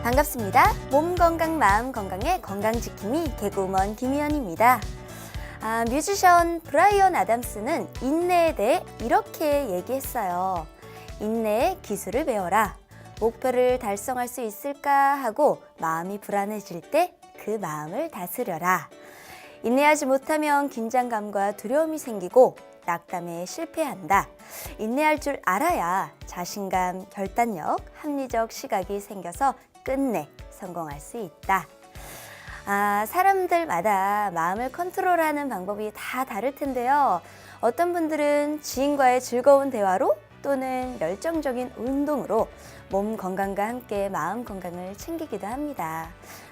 반갑습니다. 몸 건강, 마음 건강의 건강지킴이 개그우먼 김희연입니다. 뮤지션 브라이언 아담스는 인내에 대해 이렇게 얘기했어요. 인내의 기술을 배워라. 목표를 달성할 수 있을까 하고 마음이 불안해질 때 그 마음을 다스려라. 인내하지 못하면 긴장감과 두려움이 생기고 낙담에 실패한다. 인내할 줄 알아야 자신감, 결단력, 합리적 시각이 생겨서 끝내 성공할 수 있다. 사람들마다 마음을 컨트롤하는 방법이 다 다를 텐데요. 어떤 분들은 지인과의 즐거운 대화로 또는 열정적인 운동으로 몸 건강과 함께 마음 건강을 챙기기도 합니다.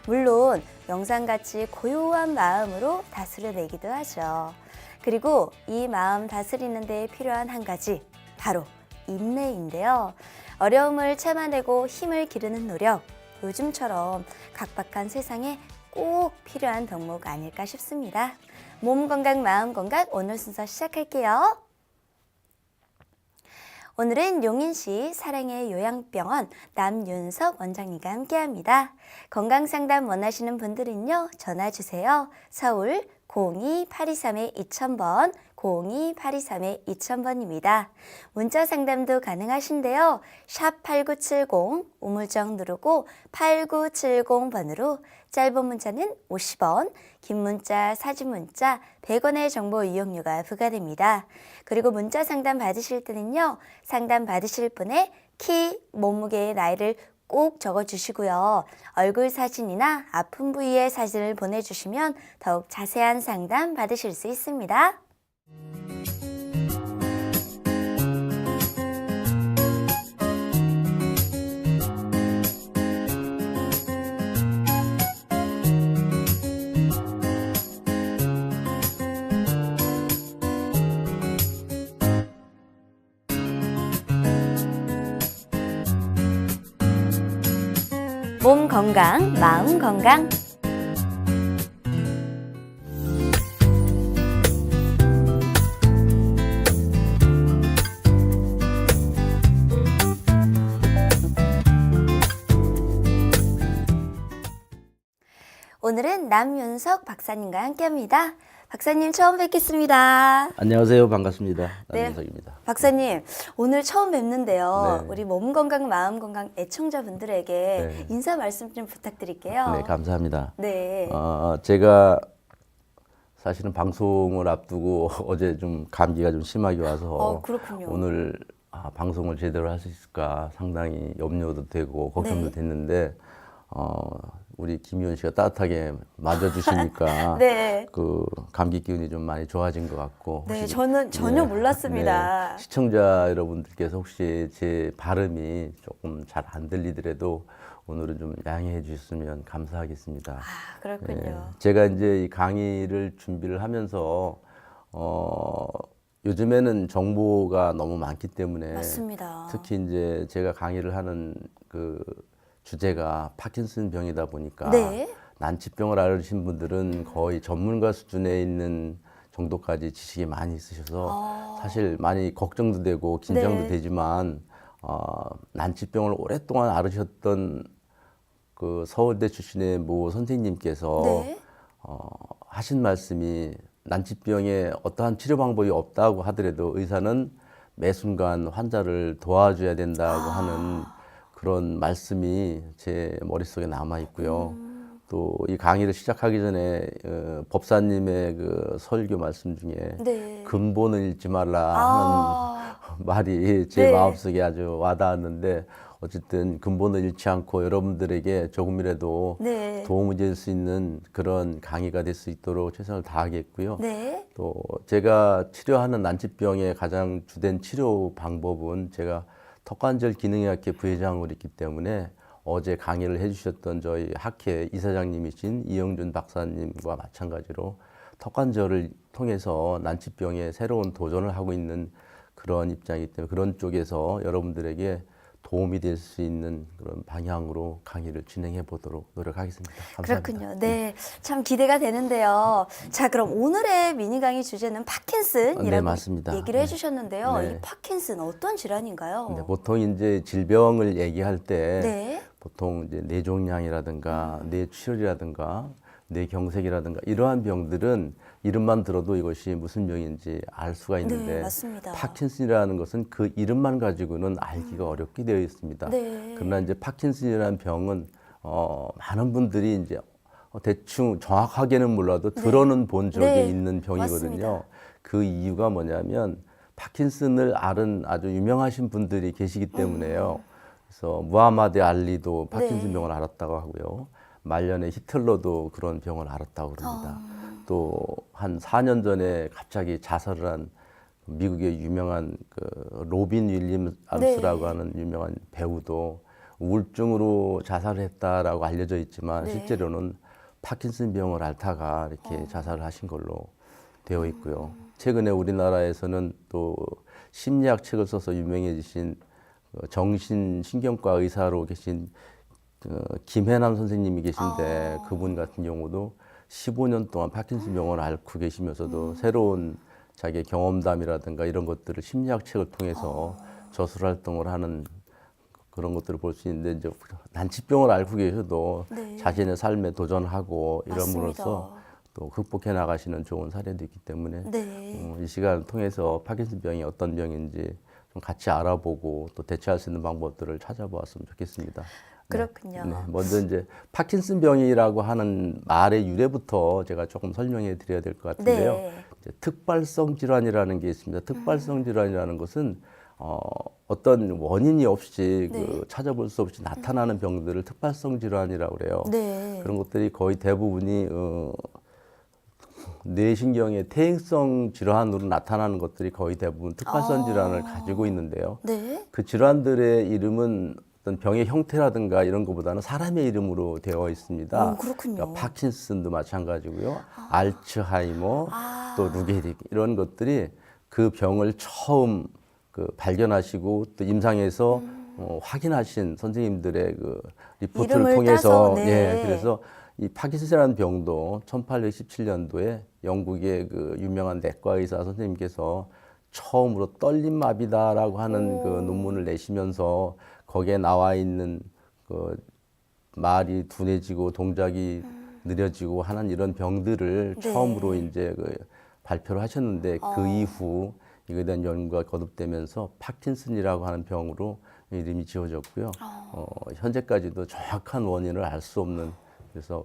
물론 영상같이 고요한 마음으로 다스려내기도 하죠. 그리고 이 마음 다스리는 데 필요한 한 가지, 바로 인내인데요. 어려움을 참아내고 힘을 기르는 노력, 요즘처럼 각박한 세상에 꼭 필요한 덕목 아닐까 싶습니다. 몸 건강, 마음 건강 오늘 순서 시작할게요. 오늘은 용인시 사랑의 요양병원 남윤석 원장님과 함께합니다. 건강상담 원하시는 분들은요, 전화주세요. 서울 02-823-2000번, 02-823-2000번입니다. 문자 상담도 가능하신데요. 샵 8970, 우물정 누르고 8970번으로 짧은 문자는 50원, 긴 문자, 사진 문자 100원의 정보 이용료가 부과됩니다. 그리고 문자 상담 받으실 때는요, 상담 받으실 분의 키, 몸무게의 나이를 꼭 적어주시고요. 얼굴 사진이나 아픈 부위의 사진을 보내주시면 더욱 자세한 상담 받으실 수 있습니다. 몸 건강, 마음 건강. 오늘은 남윤석 박사님과 함께합니다. 박사님 처음 뵙겠습니다. 안녕하세요. 반갑습니다. 네, 남윤석입니다. 박사님 오늘 처음 뵙는데요. 네. 우리 몸 건강, 마음 건강 애청자분들에게 네. 인사 말씀 좀 부탁드릴게요. 네, 감사합니다. 네. 제가 사실은 방송을 앞두고 어제 좀 감기가 좀 심하게 와서 그렇군요. 오늘 방송을 제대로 할 수 있을까 상당히 염려도 되고 걱정도 네. 됐는데 우리 김희연 씨가 따뜻하게 맞아주시니까 네. 그 감기 기운이 좀 많이 좋아진 것 같고. 네, 혹시, 저는 전혀 몰랐습니다. 네, 시청자 여러분들께서 혹시 제 발음이 조금 잘 안 들리더라도 오늘은 좀 양해해 주셨으면 감사하겠습니다. 그렇군요. 네, 제가 이제 이 강의를 준비를 하면서 요즘에는 정보가 너무 많기 때문에 맞습니다. 특히 이제 제가 강의를 하는 그 주제가 파킨슨 병이다 보니까 네. 난치병을 앓으신 분들은 거의 전문가 수준에 있는 정도까지 지식이 많이 있으셔서 사실 많이 걱정도 되고 긴장도 네. 되지만 난치병을 오랫동안 앓으셨던 그 서울대 출신의 모 선생님께서 네. 하신 말씀이 난치병에 어떠한 치료 방법이 없다고 하더라도 의사는 매 순간 환자를 도와줘야 된다고 하는 그런 말씀이 제 머릿속에 남아 있고요. 또 이 강의를 시작하기 전에 법사님의 그 설교 말씀 중에 네. 근본을 잃지 말라 하는 말이 제 네. 마음속에 아주 와닿았는데 어쨌든 근본을 잃지 않고 여러분들에게 조금이라도 네. 도움이 될 수 있는 그런 강의가 될 수 있도록 최선을 다하겠고요. 네. 또 제가 치료하는 난치병의 가장 주된 치료 방법은 제가 턱관절 기능의학회 부회장으로 있기 때문에 어제 강의를 해주셨던 저희 학회 이사장님이신 이영준 박사님과 마찬가지로 턱관절을 통해서 난치병에 새로운 도전을 하고 있는 그런 입장이기 때문에 그런 쪽에서 여러분들에게 도움이 될 수 있는 그런 방향으로 강의를 진행해 보도록 노력하겠습니다. 감사합니다. 그렇군요. 네, 참 기대가 되는데요. 자, 그럼 오늘의 미니 강의 주제는 파킨슨이라고 네, 맞습니다. 얘기를 네. 해주셨는데요. 네. 이 파킨슨 어떤 질환인가요? 네, 보통 이제 질병을 얘기할 때 네. 보통 이제 뇌종양이라든가 뇌출혈이라든가 뇌경색이라든가 이러한 병들은 이름만 들어도 이것이 무슨 병인지 알 수가 있는데 네, 맞습니다. 파킨슨이라는 것은 그 이름만 가지고는 알기가 어렵게 되어 있습니다. 네. 그러나 이제 파킨슨이라는 병은 많은 분들이 이제 대충 정확하게는 몰라도 들어는 본 적이 네, 있는 병이거든요. 맞습니다. 그 이유가 뭐냐면 파킨슨을 앓은 아주 유명하신 분들이 계시기 때문에요. 그래서 무하마드 알리도 파킨슨 네. 병을 앓았다고 하고요. 말년에 히틀러도 그런 병을 앓았다고 그럽니다. 또 한 4년 전에 갑자기 자살을 한 미국의 유명한 그 로빈 윌리엄스라고 네. 하는 유명한 배우도 우울증으로 자살을 했다라고 알려져 있지만 네. 실제로는 파킨슨 병을 앓다가 이렇게 자살을 하신 걸로 되어 있고요. 최근에 우리나라에서는 또 심리학 책을 써서 유명해지신 정신신경과 의사로 계신 김혜남 선생님이 계신데 그분 같은 경우도 15년 동안 파킨슨 병을 앓고 계시면서도 새로운 자기의 경험담이라든가 이런 것들을 심리학 책을 통해서 저술 활동을 하는 그런 것들을 볼 수 있는데 이제 난치병을 앓고 계셔도 네. 자신의 삶에 도전하고 이럼으로써 맞습니다. 또 극복해 나가시는 좋은 사례도 있기 때문에 네. 이 시간을 통해서 파킨슨 병이 어떤 병인지 좀 같이 알아보고 또 대처할 수 있는 방법들을 찾아보았으면 좋겠습니다. 그렇군요. 네, 먼저 이제 파킨슨 병이라고 하는 말의 유래부터 제가 조금 설명해 드려야 될 것 같은데요. 네. 이제 특발성 질환이라는 게 있습니다. 특발성 질환이라는 것은 어떤 원인이 없이 그 찾아볼 수 없이 나타나는 병들을 특발성 질환이라고 그래요. 네. 그런 것들이 거의 대부분이 뇌신경의 퇴행성 질환으로 나타나는 것들이 거의 대부분 특발성 질환을 가지고 있는데요. 네. 그 질환들의 이름은 어떤 병의 형태라든가 이런 것보다는 사람의 이름으로 되어 있습니다. 그렇군요. 그러니까 파킨슨도 마찬가지고요. 알츠하이머, 또 루게릭 이런 것들이 그 병을 처음 그 발견하시고 또 임상에서 확인하신 선생님들의 그 리포트를 이름을 통해서 따서, 네. 예, 그래서 이 파킨슨이라는 병도 1817년도에 영국의 그 유명한 내과 의사 선생님께서 처음으로 떨림마비다라고 하는 그 논문을 내시면서 거기에 나와 있는 그 말이 둔해지고 동작이 느려지고 하는 이런 병들을 네. 처음으로 이제 그 발표를 하셨는데 그 이후 이거에 대한 연구가 거듭되면서 파킨슨이라고 하는 병으로 이름이 지어졌고요. 현재까지도 정확한 원인을 알 수 없는 그래서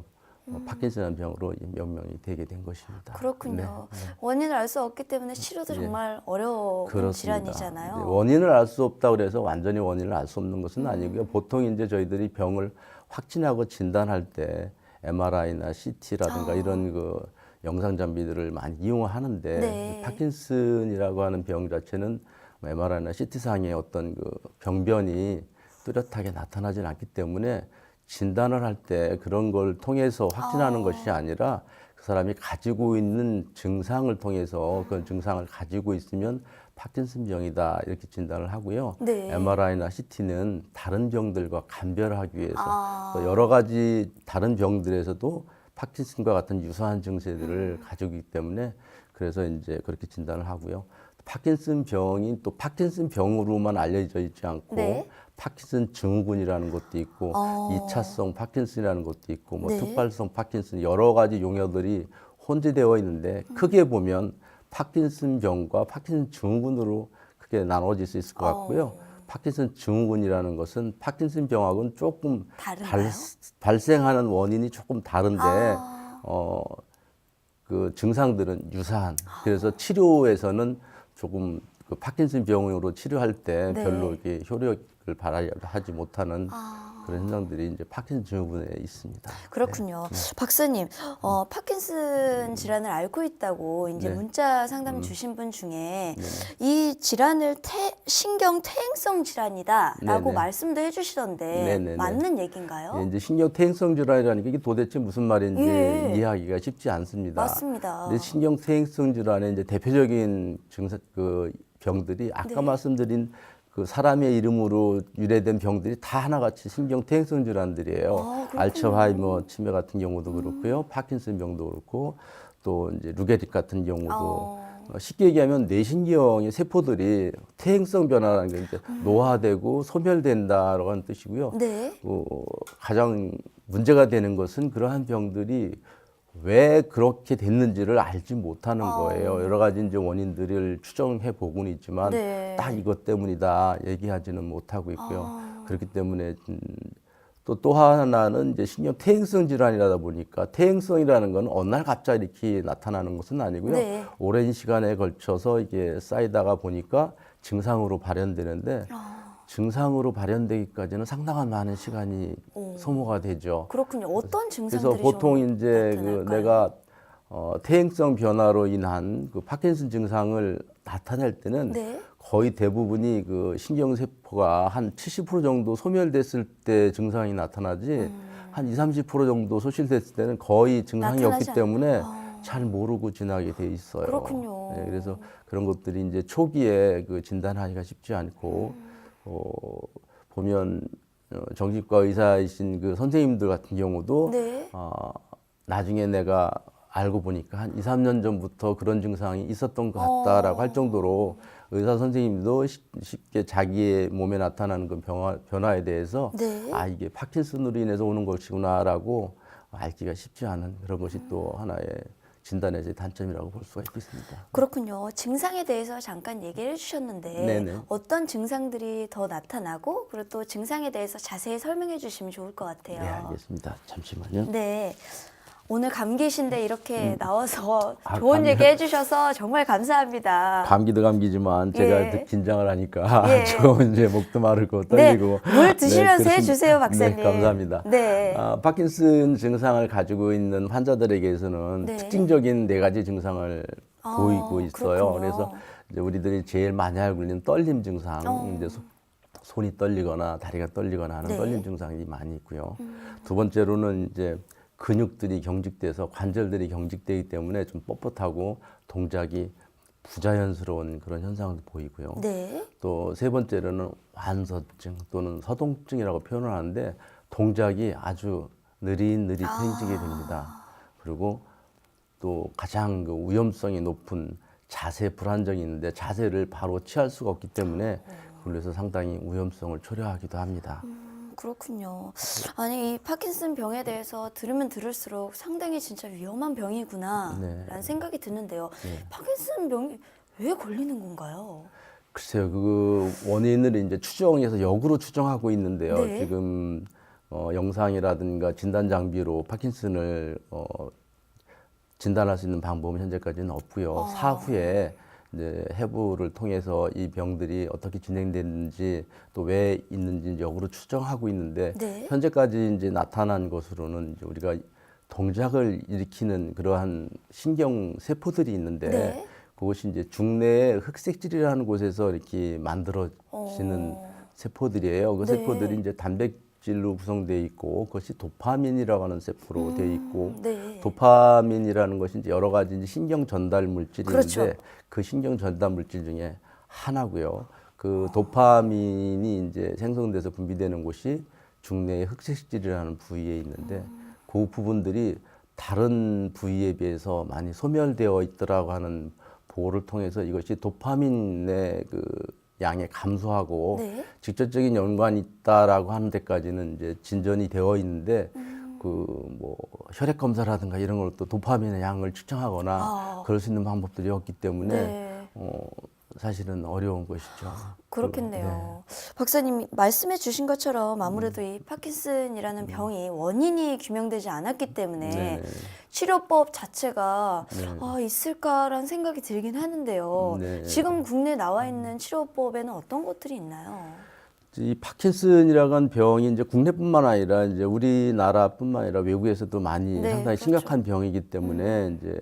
파킨슨이라는 병으로 명명이 되게 된 것입니다. 그렇군요. 원인을 알 수 없기 때문에 치료도 정말 어려운 그렇습니다. 질환이잖아요. 네, 원인을 알 수 없다 그래서 완전히 원인을 알 수 없는 것은 아니고요. 보통 이제 저희들이 병을 확진하고 진단할 때 MRI나 CT라든가 이런 그 영상 장비들을 많이 이용하는데 네. 파킨슨이라고 하는 병 자체는 MRI나 CT상의 어떤 그 병변이 뚜렷하게 나타나진 않기 때문에 진단을 할 때 그런 걸 통해서 확진하는 것이 아니라 그 사람이 가지고 있는 증상을 통해서 그 증상을 가지고 있으면 파킨슨 병이다 이렇게 진단을 하고요. 네. MRI나 CT는 다른 병들과 감별하기 위해서 또 여러 가지 다른 병들에서도 파킨슨과 같은 유사한 증세들을 가지고 있기 때문에 그래서 이제 그렇게 진단을 하고요. 파킨슨 병이 또 파킨슨 병으로만 알려져 있지 않고 네. 파킨슨 증후군이라는 것도 있고 2차성 파킨슨이라는 것도 있고 뭐 네. 특발성 파킨슨 여러 가지 용어들이 혼재되어 있는데 크게 보면 파킨슨 병과 파킨슨 증후군으로 크게 나눠질 수 있을 것 같고요. 파킨슨 증후군이라는 것은 파킨슨 병하고는 조금 다른가요? 발생하는 원인이 조금 다른데 그 증상들은 유사한. 그래서 치료에서는 조금 그 파킨슨 병으로 치료할 때 네. 별로 이렇게 효력을 발휘하지 못하는 그런 현상들이 이제 파킨슨 증후군에 있습니다. 그렇군요. 박사님, 파킨슨 질환을 앓고 있다고 이제 네. 문자 상담 주신 분 중에 이 질환을 신경 퇴행성 질환이다라고 네네. 말씀도 해주시던데 네네네. 맞는 얘기인가요? 예, 이제 신경 퇴행성 질환이라는 게 이게 도대체 무슨 말인지 예. 이해하기가 쉽지 않습니다. 맞습니다. 근데 신경 퇴행성 질환의 이제 대표적인 증상 그 병들이 아까 말씀드린 그 사람의 이름으로 유래된 병들이 다 하나같이 신경 퇴행성 질환들이에요. 그렇군요. 알츠하이머 치매 같은 경우도 그렇고요. 파킨슨 병도 그렇고 또 이제 루게릭 같은 경우도 쉽게 얘기하면 뇌신경의 세포들이 퇴행성 변화라는 게 이제 노화되고 소멸된다라고 하는 뜻이고요. 네. 가장 문제가 되는 것은 그러한 병들이 왜 그렇게 됐는지를 알지 못하는 거예요. 여러 가지 이제 원인들을 추정해 보고는 있지만 네. 딱 이것 때문이다 얘기하지는 못하고 있고요. 그렇기 때문에 또 하나는 이제 신경 퇴행성 질환이라다 보니까 퇴행성이라는 건 어느 날 갑자기 이렇게 나타나는 것은 아니고요. 네. 오랜 시간에 걸쳐서 이게 쌓이다가 보니까 증상으로 발현되는데 증상으로 발현되기까지는 상당한 많은 시간이 소모가 되죠. 그렇군요. 어떤 증상들이 그래서 보통 좀 이제 나타날까요? 내가 퇴행성 변화로 인한 그 파킨슨 증상을 나타낼 때는 네. 거의 대부분이 그 신경세포가 한 70% 정도 소멸됐을 때 증상이 나타나지 한 20, 30% 정도 소실됐을 때는 거의 증상이 나타나지 없기 때문에 아. 잘 모르고 지나게 돼 있어요. 그렇군요. 네, 그래서 그런 것들이 이제 초기에 그 진단하기가 쉽지 않고 보면 정신과 의사이신 그 선생님들 같은 경우도 네. 나중에 내가 알고 보니까 한 2, 3년 전부터 그런 증상이 있었던 것 같다라고 할 정도로 의사 선생님도 쉽게 자기의 몸에 나타나는 그 변화에 대해서 네. 아 이게 파킨슨으로 인해서 오는 것이구나라고 알기가 쉽지 않은 그런 것이 또 하나의 진단의 제 단점이라고 볼 수가 있겠습니다. 그렇군요. 증상에 대해서 잠깐 얘기를 해주셨는데 네네. 어떤 증상들이 더 나타나고 그리고 또 증상에 대해서 자세히 설명해 주시면 좋을 것 같아요. 네, 알겠습니다. 잠시만요. 네. 오늘 감기신데 이렇게 나와서 아, 좋은 감기. 얘기 해주셔서 정말 감사합니다. 감기도 감기지만 제가 예. 이렇게 긴장을 하니까 예. 조금 이제 목도 마르고 네, 떨리고. 물 드시면서 그렇습니다. 해주세요, 박사님. 네, 감사합니다. 네. 파킨슨 증상을 가지고 있는 환자들에게서는 네. 특징적인 4가지 증상을 보이고 있어요. 그렇군요. 그래서 이제 우리들이 제일 많이 알고 있는 떨림 증상, 이제 손이 떨리거나 다리가 떨리거나 하는 네. 떨림 증상이 많이 있고요. 두 번째로는 이제 근육들이 경직돼서 관절들이 경직되기 때문에 좀 뻣뻣하고 동작이 부자연스러운 그런 현상도 보이고요. 네. 또 세 번째로는 완서증 또는 서동증이라고 표현을 하는데 동작이 아주 느릿느릿 해지게 됩니다. 그리고 또 가장 그 위험성이 높은 자세 불안정이 있는데 자세를 바로 취할 수가 없기 때문에 그래서 상당히 위험성을 초래하기도 합니다. 그렇군요. 아니, 이 파킨슨 병에 대해서 들으면 들을수록 상당히 진짜 위험한 병이구나 네. 라는 생각이 드는데요. 네. 파킨슨 병이 왜 걸리는 건가요? 글쎄요, 그 원인을 이제 추정해서 역으로 추정하고 있는데요. 네. 지금 영상이라든가 진단 장비로 파킨슨을 진단할 수 있는 방법은 현재까지는 없고요. 사후에 이제 해부를 통해서 이 병들이 어떻게 진행되는지 또 왜 있는지 역으로 추정하고 있는데 네. 현재까지 이제 나타난 것으로는 이제 우리가 동작을 일으키는 그러한 신경 세포들이 있는데 네. 그것이 이제 중뇌의 흑색질이라는 곳에서 이렇게 만들어지는 세포들이에요. 그 네. 세포들이 이제 단백질로 구성되어 있고 그것이 도파민이라고 하는 세포로 되어 있고 네. 도파민이라는 것이 이제 여러 가지 이제 신경 전달 물질이 그렇죠. 있는데 그 신경 전달 물질 중에 하나고요. 그 도파민이 이제 생성돼서 분비되는 곳이 중뇌의 흑색질이라는 부위에 있는데 그 부분들이 다른 부위에 비해서 많이 소멸되어 있더라고 하는 보고를 통해서 이것이 도파민의 그 양이 감소하고 네. 직접적인 연관이 있다라고 하는 데까지는 이제 진전이 되어 있는데 그 뭐 혈액 검사라든가 이런 걸로 또 도파민의 양을 측정하거나 그럴 수 있는 방법들이 없기 때문에 네. 사실은 어려운 것이죠. 그렇겠네요. 박사님이 말씀해 주신 것처럼 아무래도 이 파킨슨이라는 병이 원인이 규명되지 않았기 때문에 네. 치료법 자체가 네. 있을까라는 생각이 들긴 하는데요. 네. 지금 국내에 나와 있는 치료법에는 어떤 것들이 있나요? 이 파킨슨이라고 하는 병이 이제 국내뿐만 아니라 이제 우리나라뿐만 아니라 외국에서도 많이 네, 상당히 그렇죠. 심각한 병이기 때문에 이제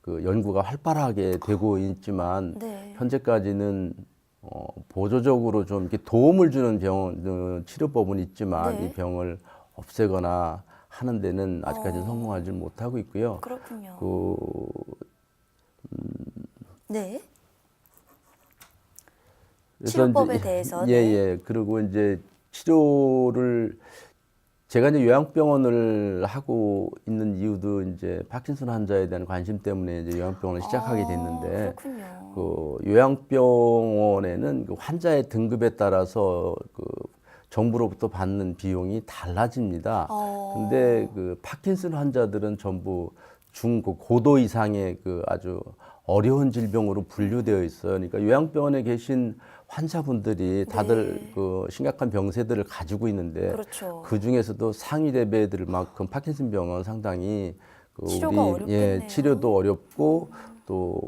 그 연구가 활발하게 되고 있지만 네. 현재까지는 보조적으로 좀 이렇게 도움을 주는 치료법은 있지만 네. 이 병을 없애거나 하는 데는 아직까지 성공하지 못하고 있고요. 그렇군요. 그 네. 그래서 치료법에 이제 대해서, 예, 네. 예. 그리고 이제 치료를 제가 이제 요양병원을 하고 있는 이유도 이제 파킨슨 환자에 대한 관심 때문에 이제 요양병원을 시작하게 됐는데, 그렇군요. 그 요양병원에는 그 환자의 등급에 따라서 그 정부로부터 받는 비용이 달라집니다. 근데 그 파킨슨 환자들은 전부 고도 이상의 그 아주 어려운 질병으로 분류되어 있어요. 그러니까 요양병원에 계신 환자분들이 다들 네. 그 심각한 병세들을 가지고 있는데, 그렇죠. 그 중에서도 상위 레벨들만큼 파킨슨 병은 상당히 그 치료가 어렵겠네요. 치료도 어렵고 또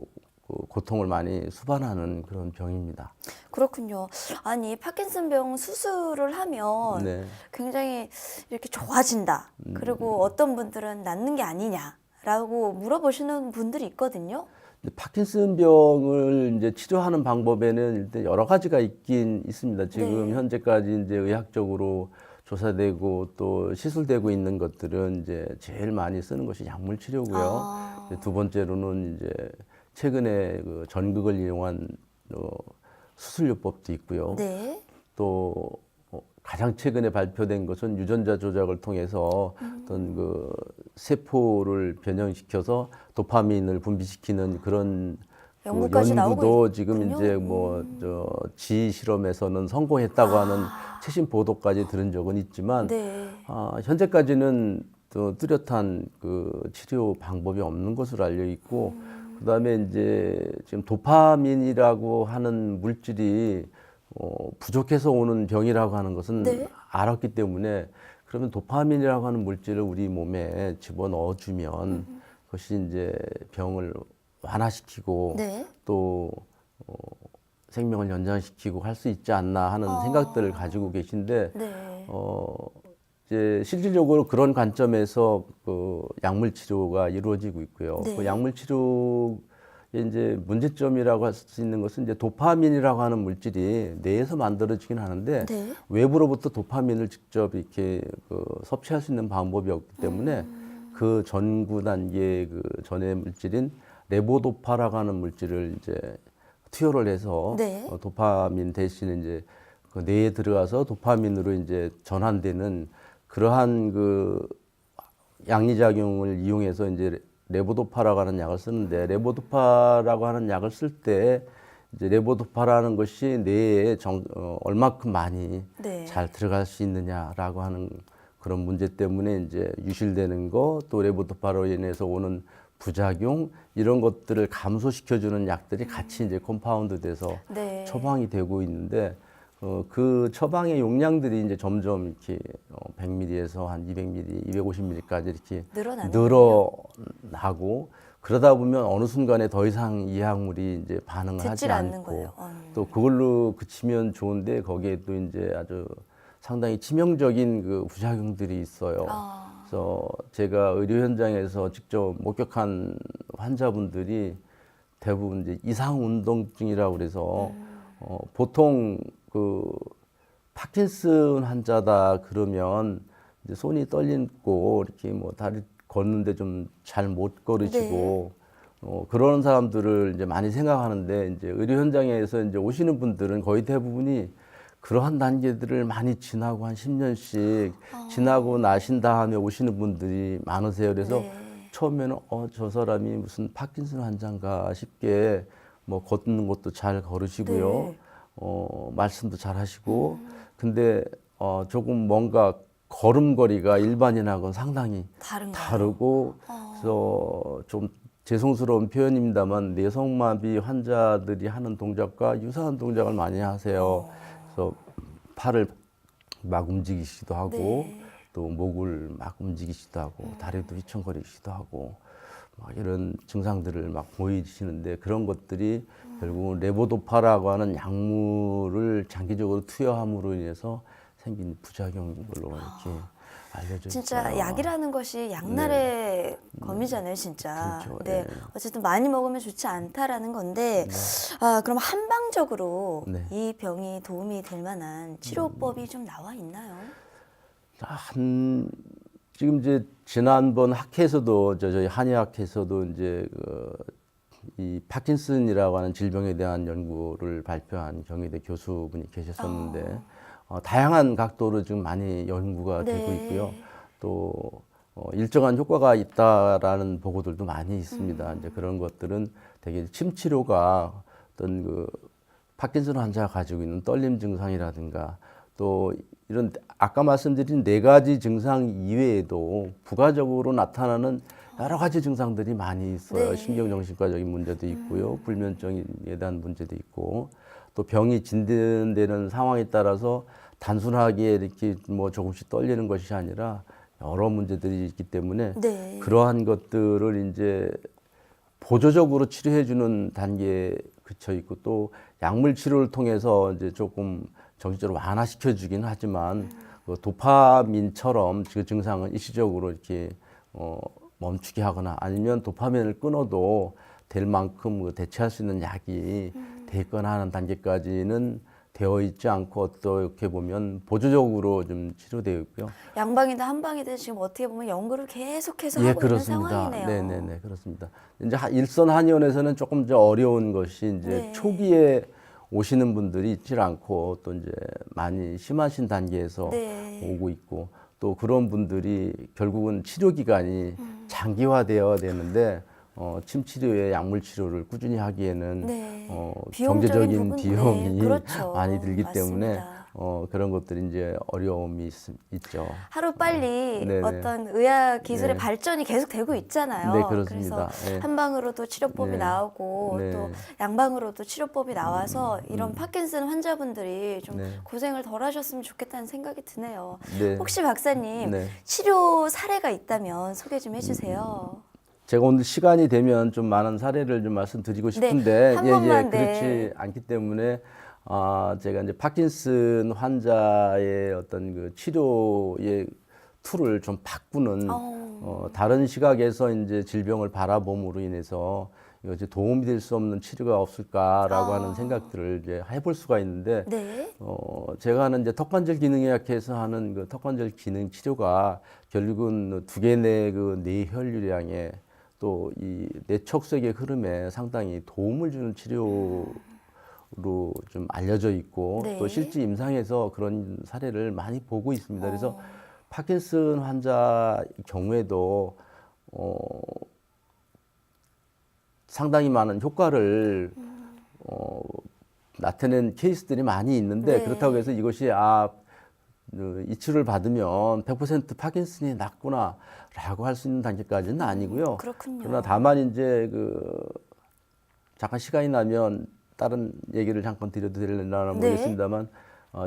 그 고통을 많이 수반하는 그런 병입니다. 그렇군요. 아니, 파킨슨병 수술을 하면 네. 굉장히 이렇게 좋아진다. 그리고 어떤 분들은 낫는 게 아니냐라고 물어보시는 분들이 있거든요. 근데 파킨슨병을 이제 치료하는 방법에는 일단 여러 가지가 있긴 있습니다. 지금 네. 현재까지 이제 의학적으로 조사되고 또 시술되고 있는 것들은 이제 제일 많이 쓰는 것이 약물 치료고요. 이제 두 번째로는 이제 최근에 그 전극을 이용한 수술요법도 있고요. 네. 또 가장 최근에 발표된 것은 유전자 조작을 통해서 어떤 그 세포를 변형시켜서 도파민을 분비시키는 그런 그 연구까지 나오고 연구도 지금 있군요. 이제 지 실험에서는 성공했다고 하는 최신 보도까지 들은 적은 있지만, 네. 현재까지는 또 뚜렷한 그 치료 방법이 없는 것으로 알려 있고, 그다음에 이제 지금 도파민이라고 하는 물질이 부족해서 오는 병이라고 하는 것은 네. 알았기 때문에, 그러면 도파민이라고 하는 물질을 우리 몸에 집어넣어 주면 그것이 이제 병을 완화시키고 네. 또 생명을 연장시키고 할 수 있지 않나 하는 생각들을 가지고 계신데, 네. 이제 실질적으로 그런 관점에서 그 약물 치료가 이루어지고 있고요. 네. 그 약물 치료의 이제 문제점이라고 할 수 있는 것은 이제 도파민이라고 하는 물질이 뇌에서 만들어지긴 하는데, 네. 외부로부터 도파민을 직접 이렇게 그 섭취할 수 있는 방법이 없기 때문에 그 전구 단계 그 전해 물질인 레보도파라고 하는 물질을 이제 투여를 해서 네. 도파민 대신에 이제 그 뇌에 들어가서 도파민으로 이제 전환되는 그러한 그 양리작용을 이용해서 이제 레보도파라고 하는 약을 쓰는데, 레보도파라고 하는 약을 쓸 때 이제 레보도파라는 것이 뇌에 얼마큼 많이 네. 잘 들어갈 수 있느냐라고 하는 그런 문제 때문에 이제 유실되는 거, 또 레보도파로 인해서 오는 부작용, 이런 것들을 감소시켜주는 약들이 같이 이제 컴파운드 돼서 네. 처방이 되고 있는데, 그 처방의 용량들이 이제 점점 이렇게 100ml에서 한 200ml, 250ml까지 이렇게 늘어나는군요. 늘어나고, 그러다 보면 어느 순간에 더 이상 이 약물이 이제 반응을 하지 듣질 않는 않고, 거예요. 또 그걸로 그치면 좋은데 거기에 또 이제 아주 상당히 치명적인 그 부작용들이 있어요. 그래서 제가 의료 현장에서 직접 목격한 환자분들이 대부분 이제 이상 운동증이라고 그래서 보통 그 파킨슨 환자다 그러면 이제 손이 떨리고 이렇게 뭐 다리 걷는데 좀 잘 못 걸으시고 그런 사람들을 이제 많이 생각하는데, 이제 의료 현장에서 이제 오시는 분들은 거의 대부분이 그러한 단계들을 많이 지나고 한 10년씩 지나고 나신 다음에 오시는 분들이 많으세요. 그래서 네. 처음에는 저 사람이 무슨 파킨슨 환자인가 싶게 뭐 걷는 것도 잘 걸으시고요. 네. 말씀도 잘 하시고, 근데 조금 뭔가 걸음걸이가 일반인하고는 상당히 다른가요? 다르고, 그래서 좀 죄송스러운 표현입니다만 뇌성마비 환자들이 하는 동작과 유사한 동작을 많이 하세요. 그래서 팔을 막 움직이시기도 하고, 네. 또 목을 막 움직이시기도 하고, 다리도 휘청거리시기도 하고, 막 이런 증상들을 막 보이시는데, 그런 것들이 결국은 레보도파라고 하는 약물을 장기적으로 투여함으로 인해서 생긴 부작용인 걸로 이렇게 알려져 진짜 있어요. 약이라는 것이 양날의 검이잖아요, 진짜. 그렇죠. 네. 예. 어쨌든 많이 먹으면 좋지 않다라는 건데, 그럼 한방적으로 네. 이 병이 도움이 될 만한 치료법이 좀 나와 있나요? 지금 이제 지난번 학회에서도 저희 한의학회에서도 이제 이 파킨슨이라고 하는 질병에 대한 연구를 발표한 경희대 교수분이 계셨었는데, 다양한 각도로 지금 많이 연구가 되고 네. 있고요. 또 일정한 효과가 있다라는 보고들도 많이 있습니다. 이제 그런 것들은 되게 침 치료가 어떤 그 파킨슨 환자가 가지고 있는 떨림 증상이라든가 또 이런 아까 말씀드린 네 가지 증상 이외에도 부가적으로 나타나는 여러 가지 증상들이 많이 있어요. 네. 신경정신과적인 문제도 있고요. 불면증에 대한 문제도 있고 또 병이 진단되는 상황에 따라서 단순하게 이렇게 뭐 조금씩 떨리는 것이 아니라 여러 문제들이 있기 때문에 네. 그러한 것들을 이제 보조적으로 치료해주는 단계에 그쳐 있고 또 약물 치료를 통해서 이제 조금 정신적으로 완화시켜주긴 하지만 그 도파민처럼 그 증상은 일시적으로 이렇게 멈추게 하거나 아니면 도파민을 끊어도 될 만큼 그 대체할 수 있는 약이 되거나 하는 단계까지는 되어 있지 않고 어떻게 보면 보조적으로 좀 치료되어 있고요. 양방이든 한방이든 지금 어떻게 보면 연구를 계속해서 예, 하고 그렇습니다. 있는 상황이네요. 네네네, 그렇습니다. 이제 일선 한의원에서는 조금 이제 어려운 것이 이제 네. 초기에 오시는 분들이 있질 않고 또 이제 많이 심하신 단계에서 네. 오고 있고 또 그런 분들이 결국은 치료 기간이 장기화되어야 되는데 침 치료에 약물 치료를 꾸준히 하기에는 네. 비용적인 경제적인 부분, 비용이 네, 그렇죠. 많이 들기 때문에 맞습니다. 그런 것들이 이제 어려움이 있죠. 하루 빨리 네네. 어떤 의학 기술의 네. 발전이 계속 되고 있잖아요. 네, 그렇습니다. 그래서 예. 한방으로도 치료법이 네. 나오고 네. 또 양방으로도 치료법이 나와서 이런 파킨슨 환자분들이 좀 네. 고생을 덜 하셨으면 좋겠다는 생각이 드네요. 네. 혹시 박사님 네. 치료 사례가 있다면 소개 좀 해주세요. 제가 오늘 시간이 되면 좀 많은 사례를 좀 말씀드리고 싶은데 한 번만, 그렇지 네. 않기 때문에 제가 이제 파킨슨 환자의 어떤 그 치료의 툴을 좀 바꾸는 다른 시각에서 이제 질병을 바라봄으로 인해서 이것이 도움이 될 수 없는 치료가 없을까라고 하는 생각들을 이제 해볼 수가 있는데 네. 제가 하는 이제 턱관절 기능의학회에서 하는 그 턱관절 기능 치료가 결국은 두 개 내 그 뇌혈류량에 또 이 뇌척색의 흐름에 상당히 도움을 주는 치료로 좀 알려져 있고 네. 또 실제 임상에서 그런 사례를 많이 보고 있습니다. 그래서 파킨슨 환자 경우에도 상당히 많은 효과를 나타낸 케이스들이 많이 있는데 네. 그렇다고 해서 이것이 이 치료를 받으면 100% 파킨슨이 낫구나라고 할 수 있는 단계까지는 아니고요. 그렇군요. 그러나 다만 이제 잠깐 시간이 나면 다른 얘기를 잠깐 드려도 되려나 네. 모르겠습니다만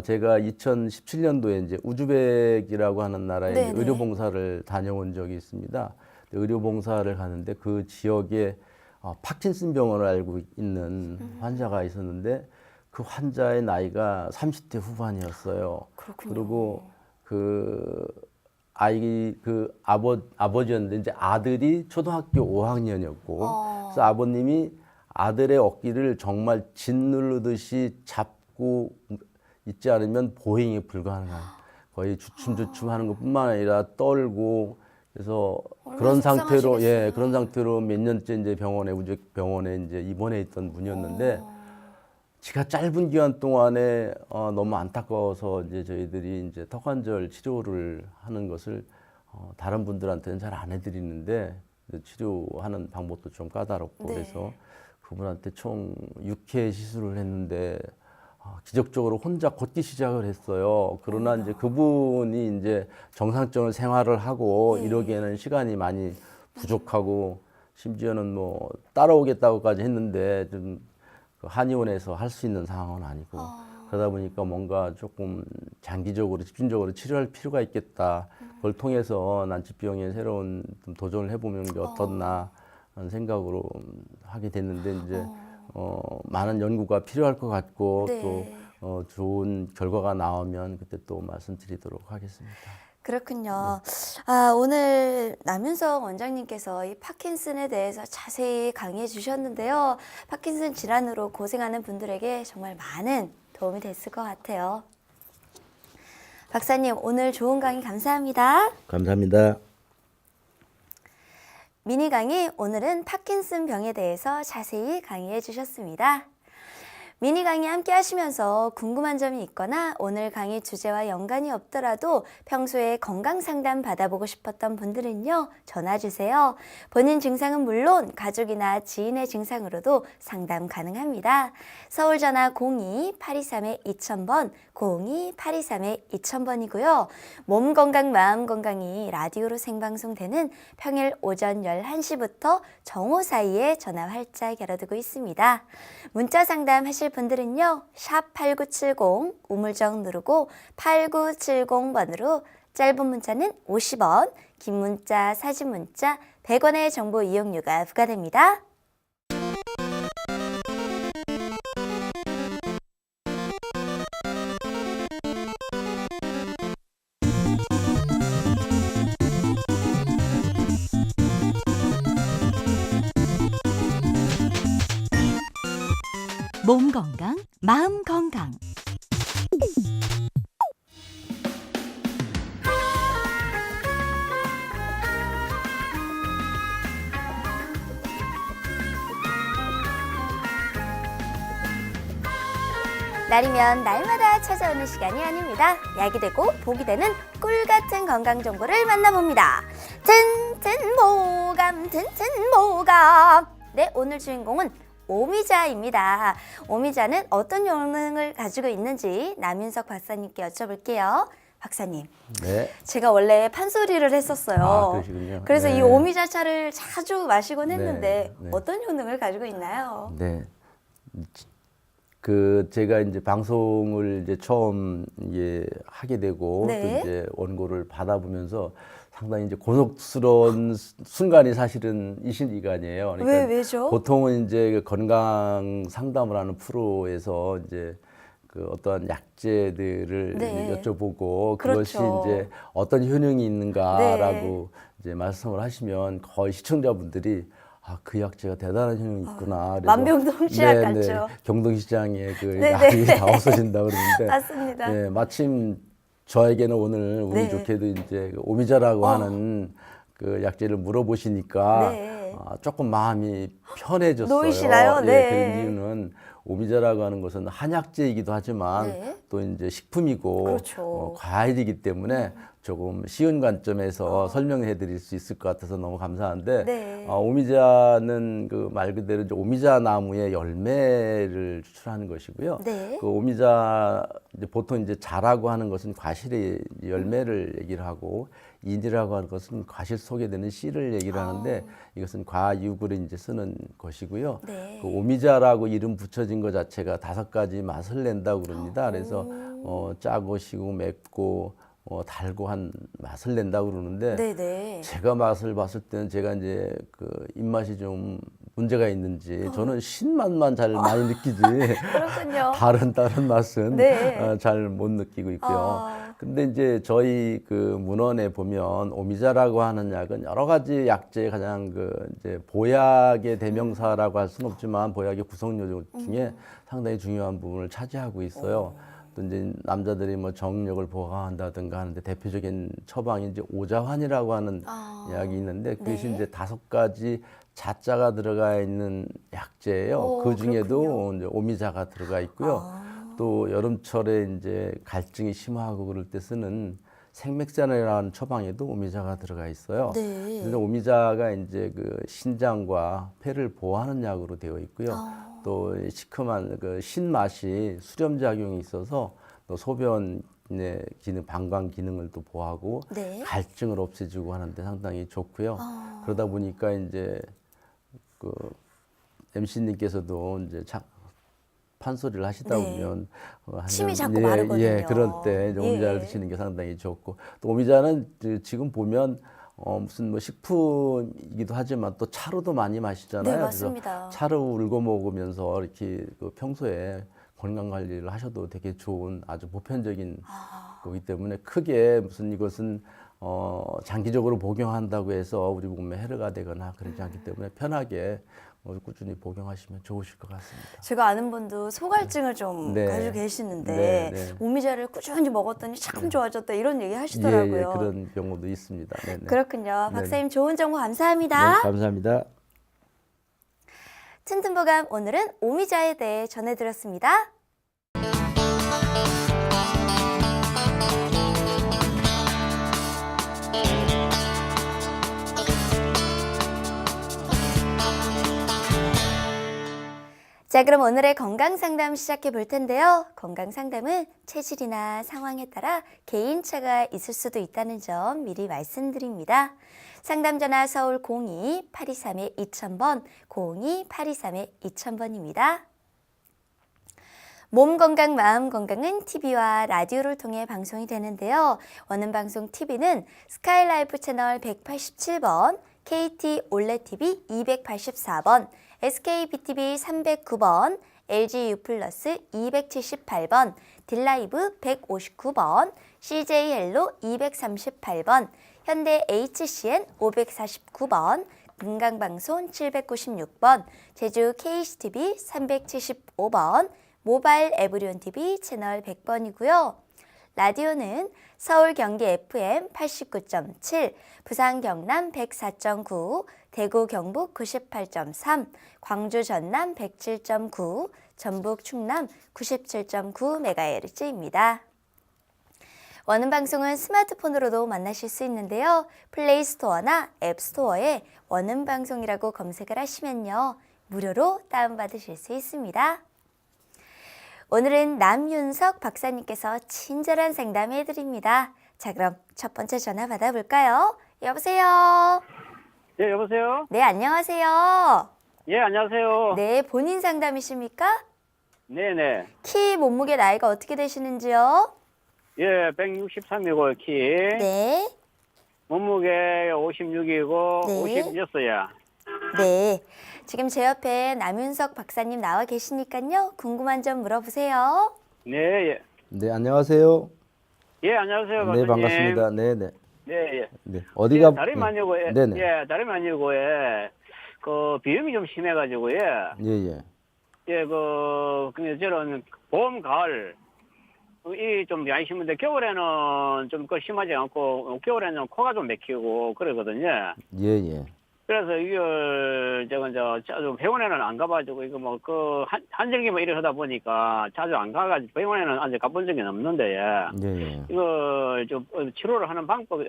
제가 2017년도에 이제 우즈벡이라고 하는 나라에 이제 네네. 의료봉사를 다녀온 적이 있습니다. 의료봉사를 가는데 그 지역에 파킨슨 병원을 앓고 있는 환자가 있었는데 그 환자의 나이가 30대 후반이었어요. 그렇군요. 그리고 아버지였는데 이제 아들이 초등학교 5학년이었고 그래서 아버님이 아들의 어깨를 정말 짓누르듯이 잡고 있지 않으면 보행이 불가능한 거의 주춤주춤하는 것뿐만 아니라 떨고 그래서 그런 상태로 속상하시겠어요. 그런 상태로 몇 년째 이제 우즈벡 병원에 이제 입원해 있던 분이었는데 지가 짧은 기간 동안에 너무 안타까워서 이제 저희들이 이제 턱관절 치료를 하는 것을 다른 분들한테는 잘 안 해드리는데 치료하는 방법도 좀 까다롭고 네. 그래서 그분한테 총 6회 시술을 했는데 기적적으로 혼자 걷기 시작을 했어요. 그러나 이제 그분이 이제 정상적인 생활을 하고 네. 이러기에는 시간이 많이 부족하고 심지어는 뭐 따라오겠다고까지 했는데 좀 한의원에서 할 수 있는 상황은 아니고 그러다 보니까 뭔가 조금 장기적으로 집중적으로 치료할 필요가 있겠다. 그걸 통해서 난치병에 새로운 좀 도전을 해보면 게 어떻나 하는 생각으로 하게 됐는데 이제 많은 연구가 필요할 것 같고 네. 또 좋은 결과가 나오면 그때 또 말씀드리도록 하겠습니다. 그렇군요. 오늘 남윤석 원장님께서 이 파킨슨에 대해서 자세히 강의해 주셨는데요. 파킨슨 질환으로 고생하는 분들에게 정말 많은 도움이 됐을 것 같아요. 박사님, 오늘 좋은 강의 감사합니다. 감사합니다. 미니 강의, 오늘은 파킨슨 병에 대해서 자세히 강의해 주셨습니다. 미니 강의 함께 하시면서 궁금한 점이 있거나 오늘 강의 주제와 연관이 없더라도 평소에 건강 상담 받아보고 싶었던 분들은요, 전화 주세요. 본인 증상은 물론 가족이나 지인의 증상으로도 상담 가능합니다. 서울 전화 02-823-2000번, 02-823-2000번이고요. 몸 건강, 마음 건강이 라디오로 생방송되는 평일 오전 11시부터 정오 사이에 전화 활짝 열어두고 있습니다. 문자 상담 하실 분들은요, 샵 8970 우물정 누르고 8970번으로 짧은 문자는 50원, 긴 문자, 사진 문자 100원의 정보 이용료가 부과됩니다. 몸 건강, 마음 건강. 날이면 날마다 찾아오는 시간이 아닙니다. 약이 되고 복이 되는 꿀 같은 건강 정보를 만나봅니다. 튼튼모감. 네, 오늘 주인공은 오미자입니다. 오미자는 어떤 효능을 가지고 있는지 남윤석 박사님께 여쭤볼게요. 박사님, 네. 제가 원래 판소리를 했었어요. 아, 그러시군요. 그래서 네. 이 오미자 차를 자주 마시곤 했는데 네. 어떤 효능을 가지고 있나요? 네. 제가 이제 방송을 이제 처음 하게 되고 네. 또 이제 원고를 받아보면서 상당히 이제 곤혹스러운 순간이 사실은 이 시간이에요. 왜죠? 보통은 이제 그 건강 상담을 하는 프로에서 이제 그 어떠한 약재들을 네. 여쭤보고 그렇죠. 그것이 이제 어떤 효능이 있는가라고 이제 말씀을 하시면 거의 시청자분들이 그 약재가 대단한 효능이 있구나. 그래서 만병통치약 같죠. 경동시장에 그 네네. 약이 다 없어진다 그러는데 맞습니다. 네, 마침 저에게는 오늘 운이 네. 좋게도 이제 그 오미자라고 하는 그 약재를 물어보시니까 네. 조금 마음이 편해졌어요. 놓이시나요? 네. 그 이유는 오미자라고 하는 것은 한약재이기도 하지만 네. 또 이제 식품이고 그렇죠. 과일이기 때문에 조금 쉬운 관점에서 설명해 드릴 수 있을 것 같아서 너무 감사한데 네. 오미자는 그 말 그대로 이제 오미자 나무의 열매를 추출하는 것이고요. 네. 그 오미자 이제 보통 이제 자라고 하는 것은 과실의 열매를 얘기를 하고 인이라고 하는 것은 과실 속에 드는 씨를 얘기를 하는데 이것은 과육을 이제 쓰는 것이고요. 네. 그 오미자라고 이름 붙여진 것 자체가 5가지 맛을 낸다고 그럽니다. 그래서 짜고 시고 맵고 달고 한 맛을 낸다고 그러는데 네네. 제가 맛을 봤을 때는 제가 이제 그 입맛이 좀 문제가 있는지 저는 신맛만 잘 많이 느끼지 그렇군요. 다른 맛은 네. 잘 못 느끼고 있고요. 근데 이제 저희 그 문헌에 보면 오미자라고 하는 약은 여러 가지 약재의 가장 그 이제 보약의 대명사라고 할 수는 없지만 보약의 구성요 중에 상당히 중요한 부분을 차지하고 있어요. 또 이제 남자들이 뭐 정력을 보강한다든가 하는데 대표적인 처방이 이제 오자환이라고 하는 약이 있는데 그것이 네. 이제 5가지 자자가 들어가 있는 약재예요. 그 중에도 이제 오미자가 들어가 있고요. 또 여름철에 이제 갈증이 심하고 그럴 때 쓰는 생맥산이라는 처방에도 오미자가 들어가 있어요. 네. 그래서 오미자가 이제 그 신장과 폐를 보호하는 약으로 되어 있고요. 또 시큼한 그 신맛이 수렴 작용이 있어서 또 소변의 기능, 방광 기능을 또 보호하고 네. 갈증을 없애주고 하는데 상당히 좋고요. 그러다 보니까 이제 그 MC님께서도 이제 판소리를 하시다 네. 보면 침이 자꾸 마르거든요. 예, 그럴 때 이제 오미자를 예. 드시는 게 상당히 좋고 또 오미자는 지금 보면 무슨 뭐 식품이기도 하지만 또 차로도 많이 마시잖아요. 네, 맞습니다. 그래서 차로 울고 먹으면서 이렇게 그 평소에 건강 관리를 하셔도 되게 좋은 아주 보편적인 거기 때문에 크게 무슨 이것은 장기적으로 복용한다고 해서 우리 몸에 해로가 되거나 그러지 않기 때문에 편하게 꾸준히 복용하시면 좋으실 것 같습니다. 제가 아는 분도 소갈증을 좀 네. 가지고 계시는데 네, 네. 오미자를 꾸준히 먹었더니 참 좋아졌다 이런 얘기 하시더라고요. 예, 그런 경우도 있습니다. 네네. 그렇군요. 네네. 박사님 좋은 정보 감사합니다. 네, 감사합니다. 튼튼보감 오늘은 오미자에 대해 전해드렸습니다. 자, 그럼 오늘의 건강상담 시작해 볼 텐데요. 건강상담은 체질이나 상황에 따라 개인차가 있을 수도 있다는 점 미리 말씀드립니다. 상담전화 서울 02-823-2000번, 02-823-2000번입니다. 몸 건강, 마음 건강은 TV와 라디오를 통해 방송이 되는데요. 원음 방송 TV는 스카이라이프 채널 187번, KT 올레TV 284번, SKBTV 309번, LG U+플러스 278번, 딜라이브 159번, CJ 헬로 238번, 현대 HCN 549번, 금강방송 796번, 제주 KCTV 375번, 모바일 에브리온 TV 채널 100번이고요. 라디오는 서울 경기 FM 89.7, 부산 경남 104.9, 대구 경북 98.3, 광주 전남 107.9, 전북 충남 97.9MHz입니다. 원음 방송은 스마트폰으로도 만나실 수 있는데요. 플레이스토어나 앱스토어에 원음 방송이라고 검색을 하시면요. 무료로 다운받으실 수 있습니다. 오늘은 남윤석 박사님께서 친절한 상담해 드립니다. 자, 그럼 첫 번째 전화 받아볼까요? 여보세요? 예, 여보세요? 네, 안녕하세요. 예, 안녕하세요. 네, 본인 상담이십니까? 네네. 키, 몸무게, 나이가 어떻게 되시는지요? 예, 163이고, 키. 네, 몸무게 56이고, 네. 56이야. 네. 지금 제 옆에 남윤석 박사님 나와 계시니까요. 궁금한 점 물어보세요. 네, 예. 네, 안녕하세요. 예, 안녕하세요, 네, 박사님. 반갑습니다. 네, 네. 네, 예. 네. 어디가 다름이 아니고, 예. 네네. 예, 다름이 아니고, 예. 비염이 좀 심해가지고, 예. 예, 예. 예, 근데 저는 봄, 가을, 이 좀 많이 심은데, 겨울에는 좀 심하지 않고, 겨울에는 코가 좀 막히고, 그러거든요. 예, 예. 그래서 이걸 자주 병원에는 안 가가지고 이거 한절기 이래 하다 보니까 자주 안 가가지고 병원에는 아직 가본 적이 없는데 예, 예. 이거 좀 치료를 하는 방법이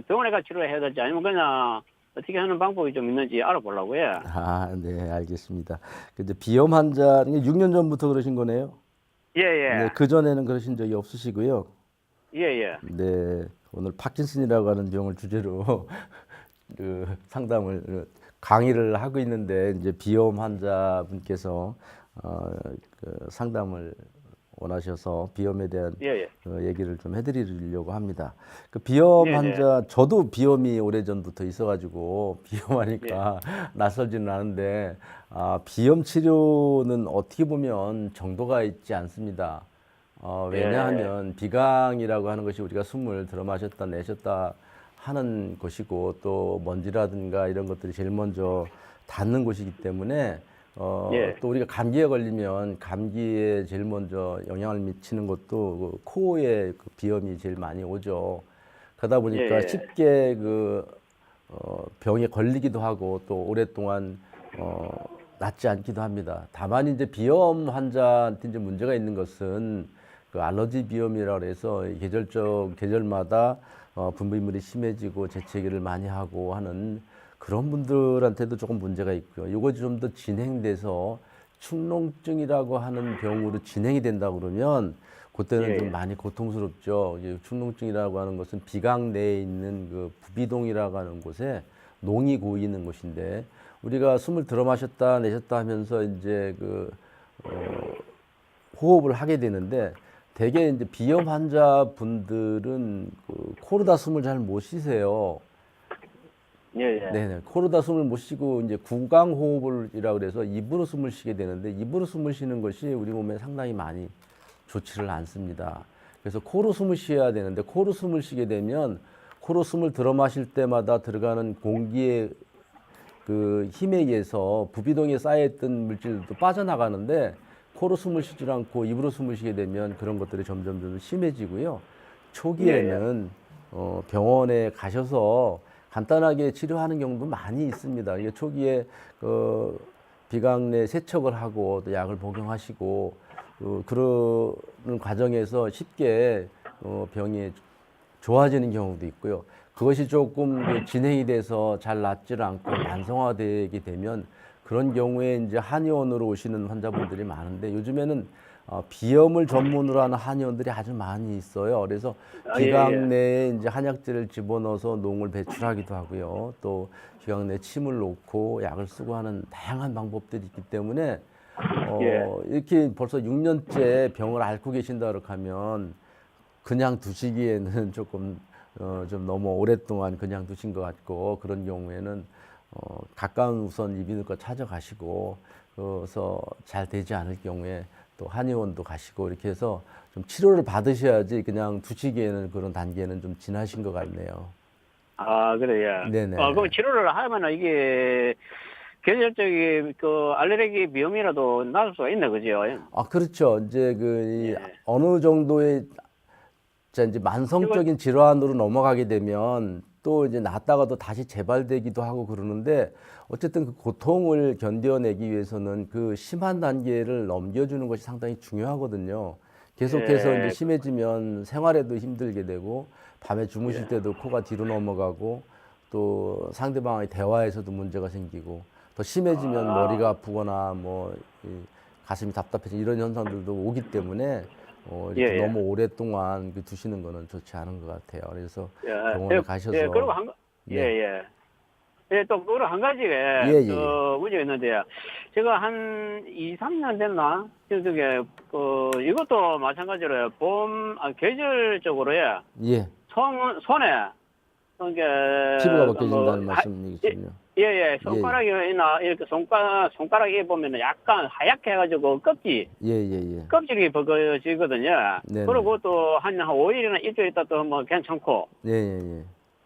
병원에 가 치료해야 될지 아니면 그냥 어떻게 하는 방법이 좀 있는지 알아보려고요. 아, 네, 알겠습니다. 근데 비염 환자 6년 전부터 그러신 거네요. 예예. 네, 그 전에는 그러신 적이 없으시고요. 예예. 네, 오늘 파킨슨이라고 하는 병을 주제로 그 상담을 강의를 하고 있는데 이제 비염 환자분께서 그 상담을 원하셔서 비염에 대한 예예. 얘기를 좀 해드리려고 합니다. 그 비염 네네. 환자 저도 비염이 오래전부터 있어가지고 비염하니까 낯설지는 않은데 비염 치료는 어떻게 보면 정도가 있지 않습니다. 왜냐하면 비강이라고 하는 것이 우리가 숨을 들어 마셨다 내셨다 하는 것이고 또 먼지라든가 이런 것들이 제일 먼저 닿는 곳이기 때문에 예. 또 우리가 감기에 걸리면 감기에 제일 먼저 영향을 미치는 것도 그 코에 그 비염이 제일 많이 오죠. 그러다 보니까 예. 쉽게 병에 걸리기도 하고 또 오랫동안 낫지 않기도 합니다. 다만 이제 비염 환자한테 이제 문제가 있는 것은 그 알러지 비염이라 그래서 계절마다 분비물이 심해지고 재채기를 많이 하고 하는 그런 분들한테도 조금 문제가 있고요. 이것이 좀 더 진행돼서 축농증이라고 하는 병으로 진행이 된다 그러면 그때는 예. 좀 많이 고통스럽죠. 이제 축농증이라고 하는 것은 비강 내에 있는 그 부비동이라고 하는 곳에 농이 고이는 곳인데 우리가 숨을 들어 마셨다 내셨다 하면서 이제 호흡을 하게 되는데 대개 이제 비염 환자분들은 코로다 숨을 잘 못 쉬세요. 예예. 네네. 코로다 숨을 못 쉬고 이제 구강 호흡이라 그래서 입으로 숨을 쉬게 되는데 입으로 숨을 쉬는 것이 우리 몸에 상당히 많이 좋지를 않습니다. 그래서 코로 숨을 쉬어야 되는데 코로 숨을 쉬게 되면 코로 숨을 들어 마실 때마다 들어가는 공기의 그 힘에 의해서 부비동에 쌓여있던 물질도 빠져나가는데 코로 숨을 쉬지 않고 입으로 숨을 쉬게 되면 그런 것들이 점점 심해지고요. 초기에는 병원에 가셔서 간단하게 치료하는 경우도 많이 있습니다. 이게 초기에 비강내 세척을 하고 또 약을 복용하시고 그러는 과정에서 쉽게 병이 좋아지는 경우도 있고요. 그것이 조금 진행이 돼서 잘 낫지를 않고 만성화되게 되면 그런 경우에 이제 한의원으로 오시는 환자분들이 많은데 요즘에는 비염을 전문으로 하는 한의원들이 아주 많이 있어요. 그래서 비강 내에 이제 한약재를 집어넣어서 농을 배출하기도 하고요. 또 비강 내에 침을 놓고 약을 쓰고 하는 다양한 방법들이 있기 때문에 이렇게 벌써 6년째 병을 앓고 계신다 그렇게 하면 그냥 두시기에는 조금 좀 너무 오랫동안 그냥 두신 것 같고 그런 경우에는 가까운 우선 이비인후과 찾아가시고 그래서 잘 되지 않을 경우에 또 한의원도 가시고 이렇게 해서 좀 치료를 받으셔야지 그냥 두시기에는 그런 단계는 좀 지나신 것 같네요. 아, 그래요. 네네. 그럼 치료를 하면 이게 계절적인 그 알레르기 비염이라도 나을 수가 있네, 그죠? 그렇죠. 이제 이 예. 어느 정도의 자, 이제 만성적인 질환으로 넘어가게 되면 또 이제 낫다가도 다시 재발되기도 하고 그러는데 어쨌든 그 고통을 견뎌내기 위해서는 그 심한 단계를 넘겨주는 것이 상당히 중요하거든요. 계속해서 이제 심해지면 생활에도 힘들게 되고 밤에 주무실 때도 코가 뒤로 넘어가고 또 상대방의 대화에서도 문제가 생기고 더 심해지면 머리가 아프거나 이 가슴이 답답해지는 이런 현상들도 오기 때문에 이렇게 너무 오랫동안 두시는 거는 좋지 않은 것 같아요. 그래서 병원에 가셔서 그리고 네. 또 그리고 한 가지가 예. 문제가 있는데요. 제가 한 2, 3년 됐나? 저게 이것도 마찬가지로 계절적으로요. 예. 손에 그러니까 피부가 벗겨진다는 말씀이시군요. 손가락이나 이렇게 손가락에 보면은 약간 하얗게 해가지고 껍질이 벗겨지거든요. 네네. 그리고 또 한 5일이나 일주일 있다 또 뭐 괜찮고 예.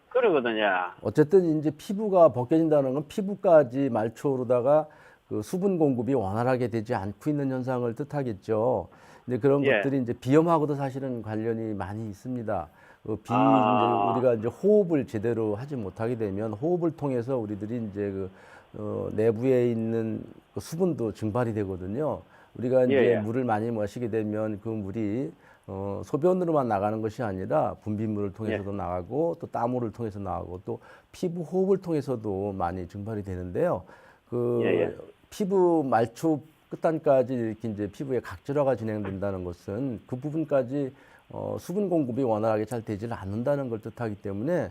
그러거든요. 어쨌든 이제 피부가 벗겨진다는 건 피부까지 말초로다가 그 수분 공급이 원활하게 되지 않고 있는 현상을 뜻하겠죠. 근데 그런 것들이 이제 비염하고도 사실은 관련이 많이 있습니다. 이제 우리가 이제 호흡을 제대로 하지 못하게 되면 호흡을 통해서 우리들이 이제 내부에 있는 그 수분도 증발이 되거든요. 우리가 이제 물을 많이 마시게 되면 그 물이 소변으로만 나가는 것이 아니라 분비물을 통해서도 나가고 또 땀물을 통해서 나가고 또 피부 호흡을 통해서도 많이 증발이 되는데요. 피부 말초 끝단까지 이렇게 이제 피부에 각질화가 진행된다는 것은 그 부분까지 수분 공급이 원활하게 잘 되질 않는다는 걸 뜻하기 때문에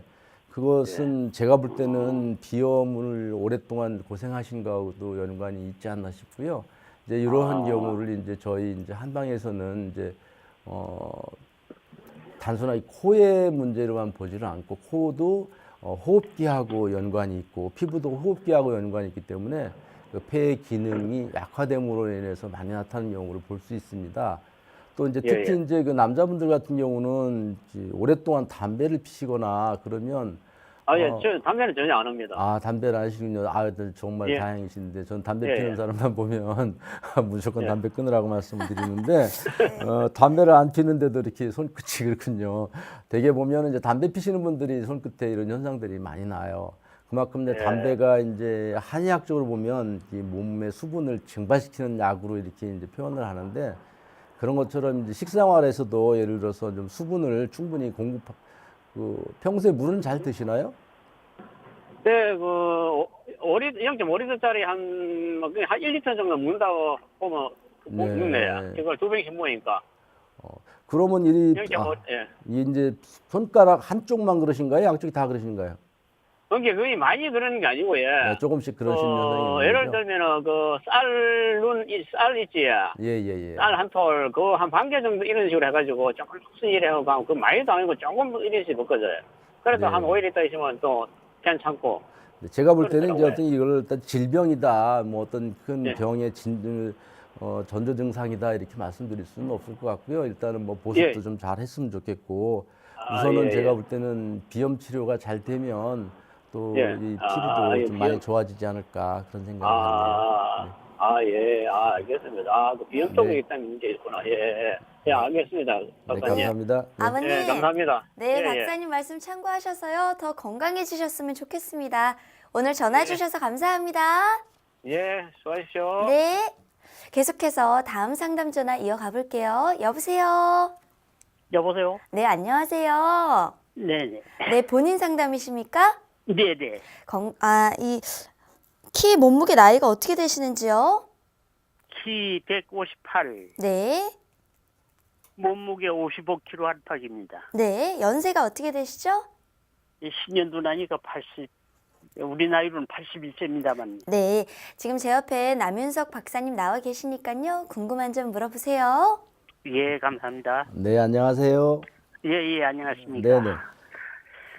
그것은 제가 볼 때는 비염을 오랫동안 고생하신 거하고도 연관이 있지 않나 싶고요. 이제 이러한 경우를 이제 저희 이제 한방에서는 이제 단순하게 코의 문제로만 보지를 않고 코도 호흡기하고 연관이 있고 피부도 호흡기하고 연관이 있기 때문에 그 폐의 기능이 약화됨으로 인해서 많이 나타나는 경우를 볼 수 있습니다. 또 이제 특히 이제 그 남자분들 같은 경우는 이제 오랫동안 담배를 피시거나 그러면 저 담배는 전혀 안 합니다. 담배를 안 하시군요. 정말 다행이신데 전 담배 피는 사람만 보면 무조건 담배 끊으라고 말씀드리는데 담배를 안 피는데도 이렇게 손끝이 그렇군요. 대개 보면 이제 담배 피시는 분들이 손끝에 이런 현상들이 많이 나요. 그만큼 이제 담배가 이제 한의학적으로 보면 이 몸의 수분을 증발시키는 약으로 이렇게 이제 표현을 하는데 그런 것처럼 이제 식생활에서도 예를 들어서 좀 수분을 충분히 평소에 물은 잘 드시나요? 네, 0.5리터짜리 한 1리터 정도 먹는다고 보면 먹네요. 이걸 2병씩 먹으니까. 그러면 이제 손가락 한쪽만 그러신가요? 양쪽이 다 그러신가요? 그게 거의 많이 그러는 게 아니고요. 조금씩 그러시는 현상이 있는 거죠. 예를 들면은 쌀 있지. 쌀 한 톨, 한 반 개 정도 이런 식으로 해가지고 조금 이래하고 그 많이도 아니고 조금 이런식 먹거든요. 그래서 한 5일 있다 있으면 또 괜찮고. 제가 볼 때는 이제 어떤 이걸 일단 질병이다, 뭐 어떤 큰 병의 전조 증상이다 이렇게 말씀드릴 수는 없을 것 같고요. 일단은 뭐 보습도 좀 잘 했으면 좋겠고 우선은 제가 볼 때는 비염 치료가 잘 되면 또 이 피부도 좀 많이 좋아지지 않을까 그런 생각을 하네요. 알겠습니다. 그 비염 쪽에 있다는 문제 있구나. 알겠습니다. 감사합니다. 아버님, 감사합니다. 박사님 말씀 참고하셔서요 더 건강해지셨으면 좋겠습니다. 오늘 전화해 주셔서 감사합니다. 예, 수고하십시오. 네. 계속해서 다음 상담 전화 이어가 볼게요. 여보세요. 여보세요? 네, 안녕하세요. 네네. 네, 본인 상담이십니까? 네네. 키, 몸무게, 나이가 어떻게 되시는지요? 키 158, 네. 몸무게 55kg 안팎입니다. 네, 연세가 어떻게 되시죠? 10년도 나니까 80, 우리 나이로는 81세입니다만. 네, 지금 제 옆에 남윤석 박사님 나와 계시니까요. 궁금한 점 물어보세요. 예, 감사합니다. 네, 안녕하세요. 예, 예, 안녕하십니까. 네네.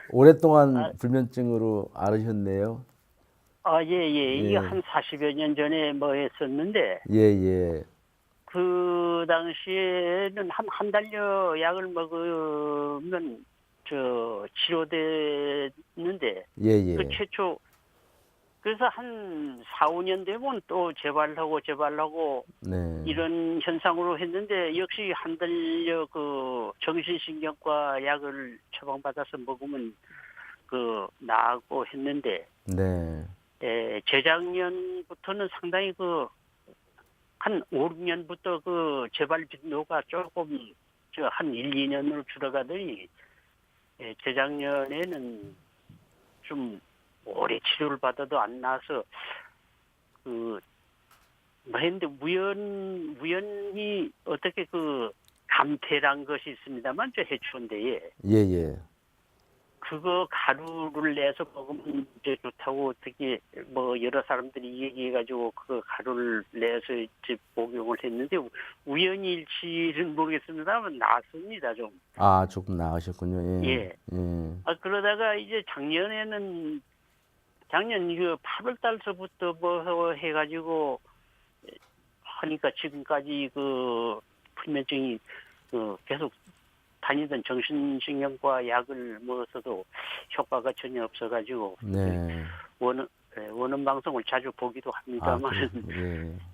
오랫동안 불면증으로 앓으셨네요. 예, 예. 이게 예. 한 40여 년 전에 뭐 했었는데, 예, 예. 그 당시에는 한 달여 약을 먹으면, 치료됐는데, 예, 예. 그 최초, 그래서 한 4, 5년 되면 또 재발하고 네. 이런 현상으로 했는데 역시 한 달여 그 정신신경과 약을 처방받아서 먹으면 그 나았고 했는데 네. 재작년부터는 상당히 그 한 5, 6년부터 그 재발 빈도가 조금 한 1, 2년으로 줄어가더니 재작년에는 좀 오래 치료를 받아도 안 나서 뭐 했는데 우연히 어떻게 그 감태란 것이 있습니다만 저 해초인데 예, 예. 그거 가루를 내서 먹으면 이제 좋다고 어떻게 뭐 여러 사람들이 얘기해가지고 그 가루를 내서 이제 복용을 했는데 우연히 일치는 모르겠습니다만 나았습니다 좀. 아, 조금 나으셨군요. 예. 예. 예. 그러다가 이제 작년 그 8월 달서부터 뭐 해가지고 하니까 지금까지 그 불면증이 계속 다니던 정신신경과 약을 먹었어도 효과가 전혀 없어가지고 네. 원음 방송을 자주 보기도 합니다만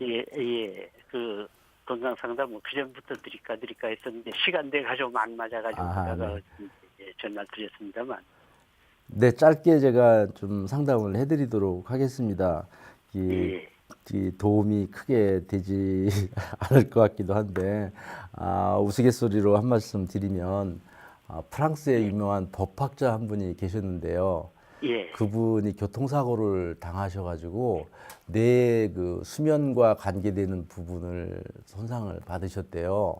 예. 그 건강 상담은 그 전부터 드릴까 했었는데 시간대가 좀 안 맞아가지고 그러다가 전화를 드렸습니다만. 네, 짧게 제가 좀 상담을 해드리도록 하겠습니다. 이 도움이 크게 되지 않을 것 같기도 한데, 우스갯소리로 한 말씀 드리면, 프랑스의 유명한 법학자 한 분이 계셨는데요. 예. 그분이 교통사고를 당하셔가지고 뇌의 그 수면과 관계되는 부분을 손상을 받으셨대요.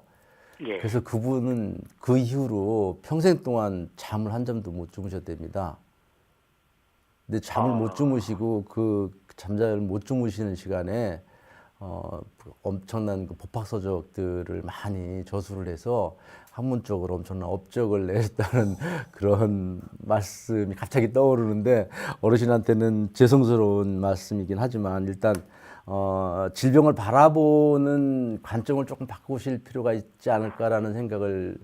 예. 그래서 그분은 그 이후로 평생 동안 잠을 한 잠도 못 주무셨답니다. 근데 잠을 못 주무시고 그 잠자를 못 주무시는 시간에 엄청난 그 법학서적들을 많이 저술을 해서 학문적으로 엄청난 업적을 내셨다는 그런 말씀이 갑자기 떠오르는데 어르신한테는 죄송스러운 말씀이긴 하지만 일단 질병을 바라보는 관점을 조금 바꾸실 필요가 있지 않을까라는 생각을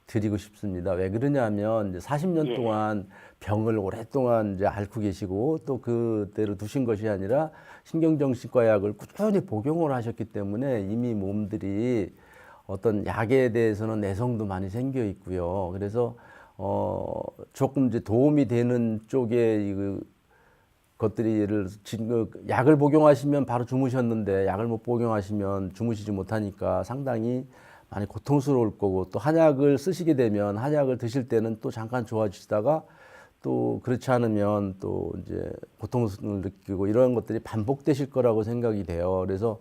드리고 싶습니다. 왜 그러냐면 이제 40년 동안 병을 오랫동안 이제 앓고 계시고 또 그대로 두신 것이 아니라 신경정신과 약을 꾸준히 복용을 하셨기 때문에 이미 몸들이 어떤 약에 대해서는 내성도 많이 생겨 있고요. 그래서 조금 이제 도움이 되는 쪽에 것들이 약을 복용하시면 바로 주무셨는데 약을 못 복용하시면 주무시지 못하니까 상당히 많이 고통스러울 거고 또 한약을 쓰시게 되면 한약을 드실 때는 또 잠깐 좋아지시다가 또 그렇지 않으면 또 이제 고통을 느끼고 이런 것들이 반복되실 거라고 생각이 돼요. 그래서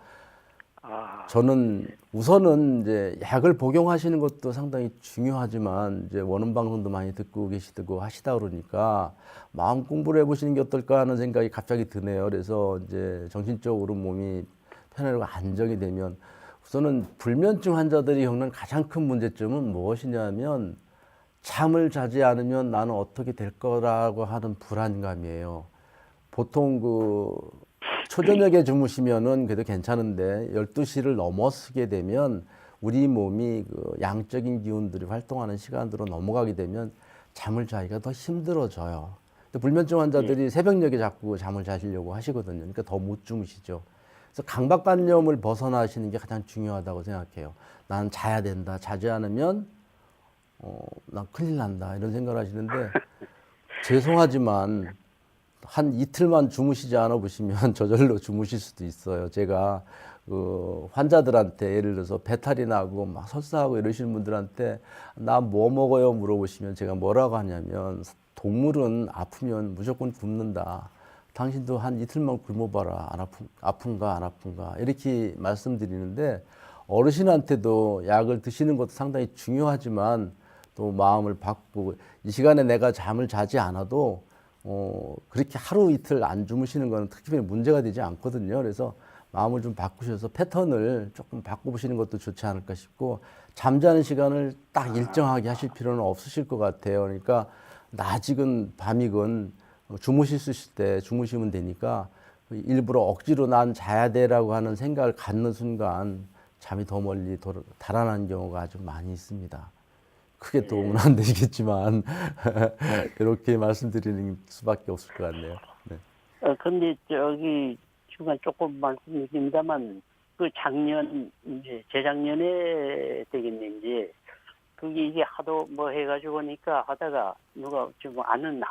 저는 우선은 이제 약을 복용하시는 것도 상당히 중요하지만 이제 원음 방송도 많이 듣고 계시고 하시다 그러니까 마음 공부를 해보시는 게 어떨까 하는 생각이 갑자기 드네요. 그래서 이제 정신적으로 몸이 편안하고 안정이 되면 우선은 불면증 환자들이 겪는 가장 큰 문제점은 무엇이냐면 잠을 자지 않으면 나는 어떻게 될 거라고 하는 불안감이에요. 보통 초저녁에 주무시면은 그래도 괜찮은데 12시를 넘어서게 되면 우리 몸이 양적인 기운들이 활동하는 시간으로 넘어가게 되면 잠을 자기가 더 힘들어져요. 불면증 환자들이 새벽녘에 자꾸 잠을 자시려고 하시거든요. 그러니까 더 못 주무시죠. 그래서 강박관념을 벗어나시는 게 가장 중요하다고 생각해요. 나는 자야 된다. 자지 않으면 난 큰일 난다. 이런 생각을 하시는데 죄송하지만 한 이틀만 주무시지 않아 보시면 저절로 주무실 수도 있어요. 제가 그 환자들한테 예를 들어서 배탈이 나고 막 설사하고 이러시는 분들한테 나 뭐 먹어요 물어보시면 제가 뭐라고 하냐면 동물은 아프면 무조건 굶는다. 당신도 한 이틀만 굶어봐라. 아픈가 안 아픈가 이렇게 말씀드리는데 어르신한테도 약을 드시는 것도 상당히 중요하지만 또 마음을 바꾸고 이 시간에 내가 잠을 자지 않아도 그렇게 하루 이틀 안 주무시는 거는 특별히 문제가 되지 않거든요. 그래서 마음을 좀 바꾸셔서 패턴을 조금 바꿔보시는 것도 좋지 않을까 싶고 잠자는 시간을 딱 일정하게 하실 필요는 없으실 것 같아요. 그러니까 낮이건 밤이건 주무실 수 있을 때 주무시면 되니까 일부러 억지로 난 자야 돼라고 하는 생각을 갖는 순간 잠이 더 멀리 달아나는 경우가 아주 많이 있습니다. 크게 도움은 안 되시겠지만 이렇게 말씀드리는 수밖에 없을 것 같네요. 네. 근데 저기 중간 조금 말씀드립니다만 그 작년 이제 재작년에 되겠네 이제 그게 이게 하도 뭐 해가지고 하니까 하다가 누가 좀 아는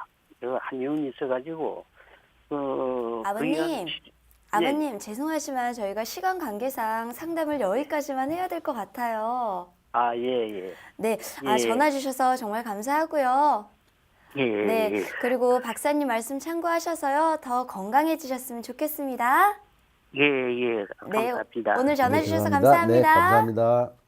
한의원이 있어가지고 아버님. 아버님, 죄송하지만 저희가 시간 관계상 상담을 여기까지만 해야 될 것 같아요. 아, 예. 네, 예. 전화 주셔서 정말 감사하고요. 예. 네, 그리고 박사님 말씀 참고하셔서요. 더 건강해지셨으면 좋겠습니다. 예. 네, 감사합니다. 오늘 전화 주셔서 감사합니다. 네, 감사합니다. 감사합니다.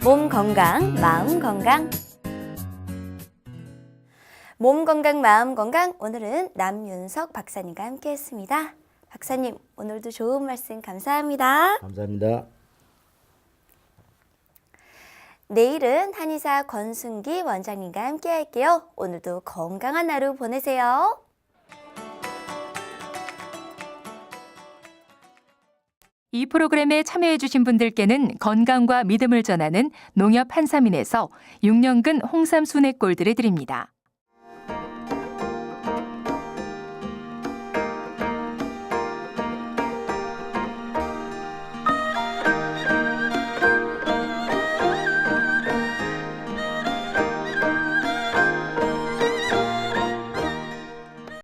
몸 건강, 마음 건강. 몸 건강, 마음 건강. 오늘은 남윤석 박사님과 함께했습니다. 박사님, 오늘도 좋은 말씀 감사합니다. 감사합니다. 내일은 한의사 권순기 원장님과 함께할게요. 오늘도 건강한 하루 보내세요. 이 프로그램에 참여해주신 분들께는 건강과 믿음을 전하는 농협 한삼인에서 6년근 홍삼 순액골드를 드립니다.